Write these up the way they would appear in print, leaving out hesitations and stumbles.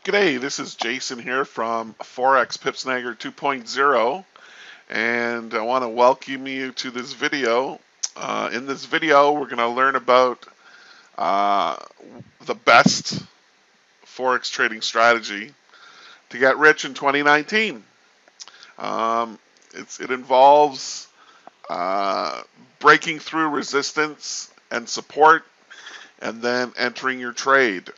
G'day, this is Jason here from Forex Pipsnagger 2.0, and I want to welcome you to this video. In this video, we're going to learn about uh, the best Forex trading strategy to get rich in 2019. Um, it involves uh, breaking through resistance and support, and then entering your trade.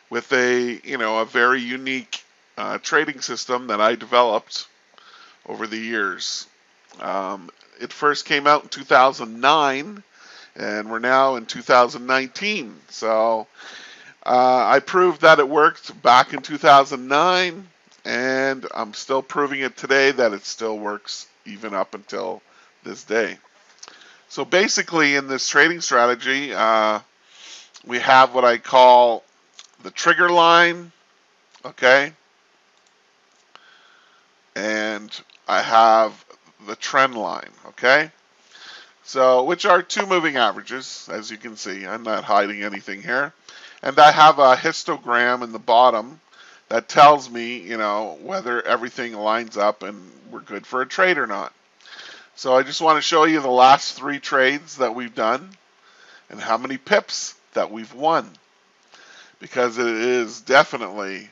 With a very unique trading system that I developed over the years. It first came out in 2009, and we're now in 2019. So I proved that it worked back in 2009, and I'm still proving it today that it still works even up until this day. So basically, in this trading strategy, we have what I call the trigger line, okay? And I have the trend line, okay? So, which are two moving averages, as you can see. I'm not hiding anything here. And I have a histogram in the bottom that tells me, whether everything lines up and we're good for a trade or not. So I just want to show you the last 3 trades that we've done and how many pips that we've won. Because it is definitely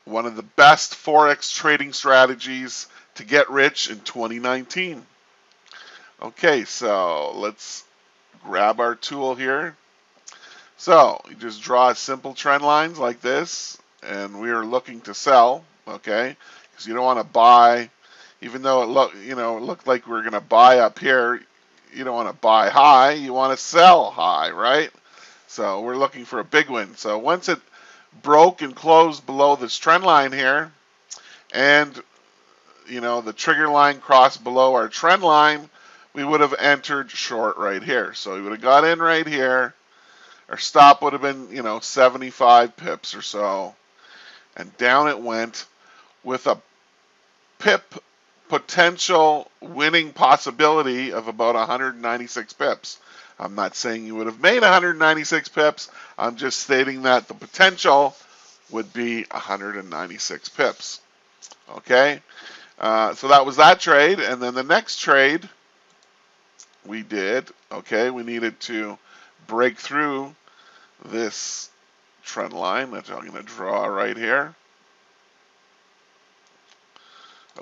one of the best Forex trading strategies to get rich in 2019. Okay, so let's grab our tool here. So you just draw simple trend lines like this, and we are looking to sell, okay? Because you don't want to buy, even though it looked like we are going to buy up here. You don't want to buy high, you want to sell high, right? So we're looking for a big win. So once it broke and closed below this trend line here, and the trigger line crossed below our trend line, we would have entered short right here. So we would have got in right here. Our stop would have been 75 pips or so, and down it went with a pip potential winning possibility of about 196 pips. I'm not saying you would have made 196 pips. I'm just stating that the potential would be 196 pips. Okay, so that was that trade, and then the next trade we did. Okay, we needed to break through this trend line that I'm going to draw right here.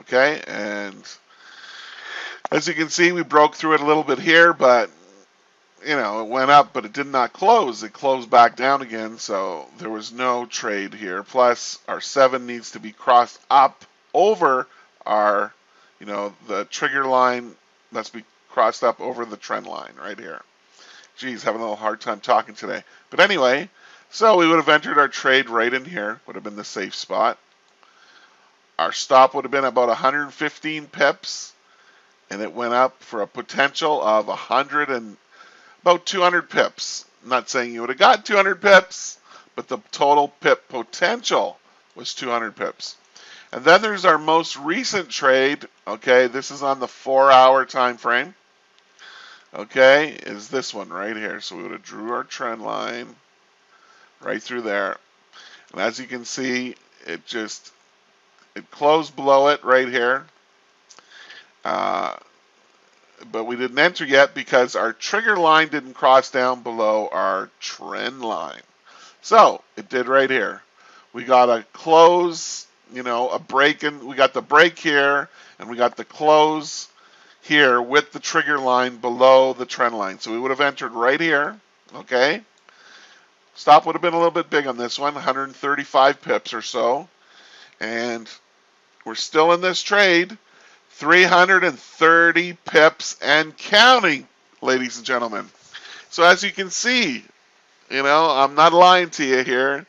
Okay, and as you can see, we broke through it a little bit here, but it went up, but it did not close. It closed back down again, so there was no trade here. Plus, our 7 needs to be crossed up over our, the trigger line must be crossed up over the trend line right here. Geez, having a little hard time talking today. But anyway, so we would have entered our trade right in here, would have been the safe spot. Our stop would have been about 115 pips, and it went up for a potential of 100 and about 200 pips. I'm not saying you would have got 200 pips, but the total pip potential was 200 pips. And then there's our most recent trade. Okay, this is on the 4-hour time frame. Okay, is this one right here. So we would have drew our trend line right through there. And as you can see, it closed below it right here. But we didn't enter yet because our trigger line didn't cross down below our trend line. So it did right here. We got a close, a break in. We got the break here, and we got the close here with the trigger line below the trend line. So we would have entered right here. Okay. Stop would have been a little bit big on this one, 135 pips or so. And we're still in this trade. 330 pips and counting, ladies and gentlemen. So as you can see, I'm not lying to you here.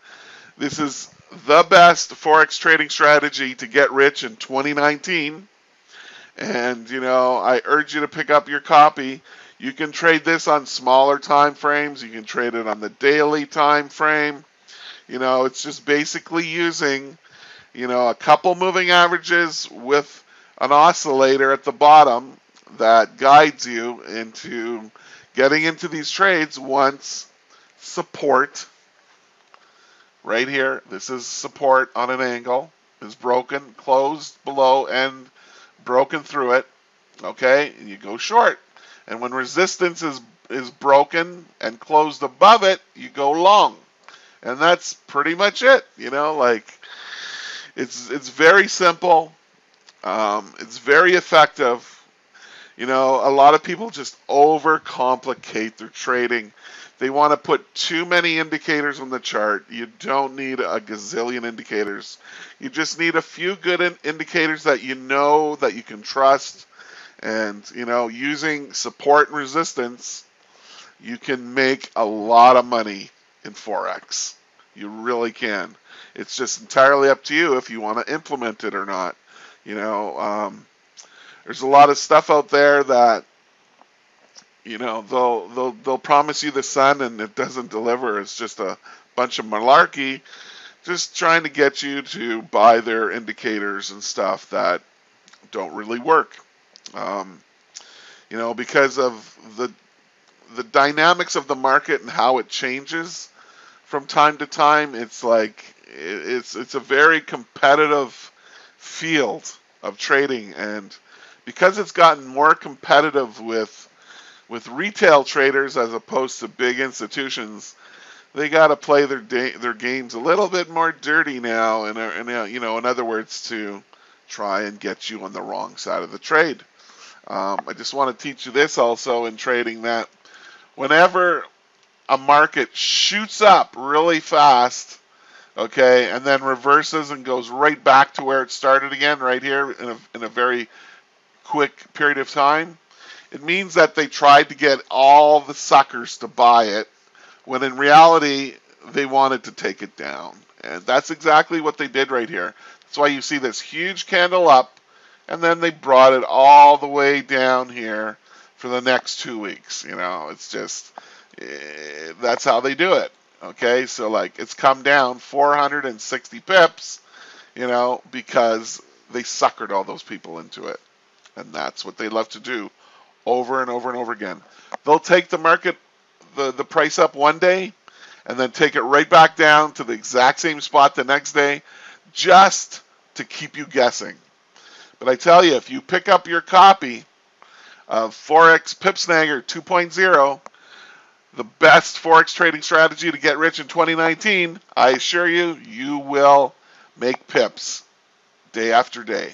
This is the best Forex trading strategy to get rich in 2019. And, I urge you to pick up your copy. You can trade this on smaller time frames. You can trade it on the daily time frame. It's just basically using, a couple moving averages with an oscillator at the bottom that guides you into getting into these trades once support right here. This is support on an angle. Is broken, closed below, and broken through it. Okay, and you go short. And when resistance is broken and closed above it, you go long. And that's pretty much it. Like it's very simple. It's very effective. A lot of people just overcomplicate their trading. They want to put too many indicators on the chart. You don't need a gazillion indicators. You just need a few good indicators that that you can trust. And, using support and resistance, you can make a lot of money in Forex. You really can. It's just entirely up to you if you want to implement it or not. There's a lot of stuff out there that they'll promise you the sun and it doesn't deliver. It's just a bunch of malarkey, just trying to get you to buy their indicators and stuff that don't really work. Because of the dynamics of the market and how it changes from time to time, it's like it's a very competitive field of trading, and because it's gotten more competitive with retail traders as opposed to big institutions, they got to play their games a little bit more dirty now, and in other words, to try and get you on the wrong side of the trade. I just want to teach you this also in trading, that whenever a market shoots up really fast, okay, and then reverses and goes right back to where it started again, right here in a very quick period of time, it means that they tried to get all the suckers to buy it, when in reality they wanted to take it down. And that's exactly what they did right here. That's why you see this huge candle up, and then they brought it all the way down here for the next 2 weeks. It's just, that's how they do it. Okay, so like it's come down 460 pips, because they suckered all those people into it. And that's what they love to do over and over and over again. They'll take the market, the price up one day, and then take it right back down to the exact same spot the next day, just to keep you guessing. But I tell you, if you pick up your copy of Forex Pipsnagger 2.0, the best Forex trading strategy to get rich in 2019, I assure you, you will make pips day after day.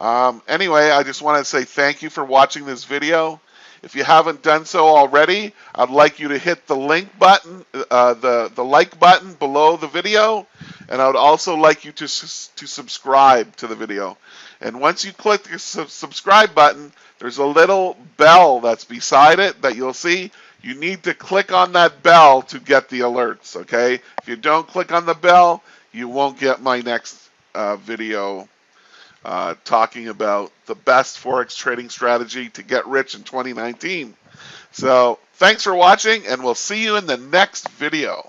Anyway, I just want to say thank you for watching this video. If you haven't done so already, I'd like you to hit the link button, the like button below the video, and I would also like you to subscribe to the video. And once you click the subscribe button, there's a little bell that's beside it that you'll see. You need to click on that bell to get the alerts, okay? If you don't click on the bell, you won't get my next video talking about the best Forex trading strategy to get rich in 2019. So thanks for watching, and we'll see you in the next video.